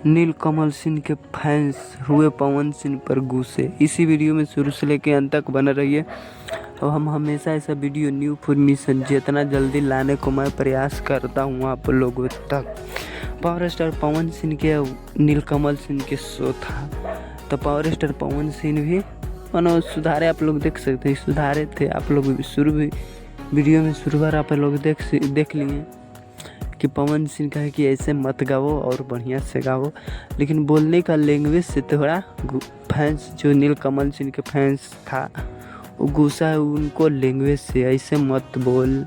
नीलकमल सिंह के फैंस हुए पवन सिंह पर गुस्से। इसी वीडियो में शुरू से लेकर अंत तक बना रहिए और हम हमेशा ऐसा वीडियो न्यू इन्फॉर्मेशन जितना जल्दी लाने को मैं प्रयास करता हूँ आप लोगों तक। पावर स्टार पवन सिंह के नीलकमल सिंह के शो था तो पावर स्टार पवन सिंह भी मानो सुधारे, आप लोग देख सकते हैं सुधारे थे। आप लोग वीडियो में शुरू बार आप लोग देख लिए कि पवन सिंह कहे कि ऐसे मत गाओ और बढ़िया से गाओ, लेकिन बोलने का लैंग्वेज से थोड़ा फैंस जो नीलकमल सिंह के फैंस था वो गुस्सा है उनको लैंग्वेज से, ऐसे मत बोल,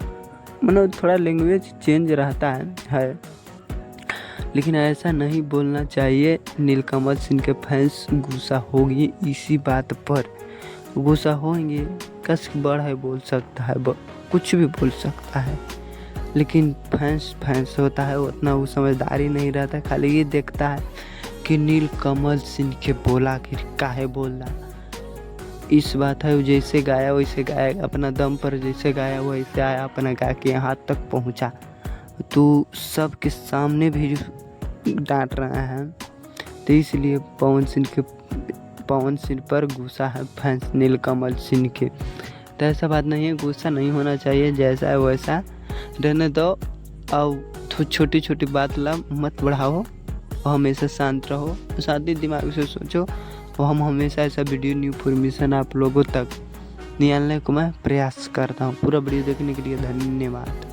मतलब थोड़ा लैंग्वेज चेंज रहता है लेकिन ऐसा नहीं बोलना चाहिए। नीलकमल सिंह के फैंस गुस्सा होगी इसी बात पर, गुस्सा होंगे, कस बड़ है बोल सकता है, कुछ भी बोल सकता है, लेकिन फैंस होता है उतना वो समझदारी नहीं रहता, खाली ये देखता है कि नीलकमल सिंह के बोला कि काहे बोला। इस बात है, जैसे गाया वैसे गाया, अपना दम पर जैसे गाया वैसे आया, अपना गा के यहाँ तक पहुँचा। तो सबके सामने भी डांट रहा है, तो इसलिए पवन सिंह पर गुस्सा है फैंस नीलकमल सिंह के। तो ऐसा बात नहीं है, गुस्सा नहीं होना चाहिए, जैसा है वैसा रहने दो और छोटी छोटी बात ला मत बढ़ाओ और हमेशा शांत रहो, शांति दिमाग से सोचो और हम हमेशा ऐसा वीडियो न्यू इन्फॉर्मेशन आप लोगों तक निकालने को मैं प्रयास करता हूँ। पूरा वीडियो देखने के लिए धन्यवाद।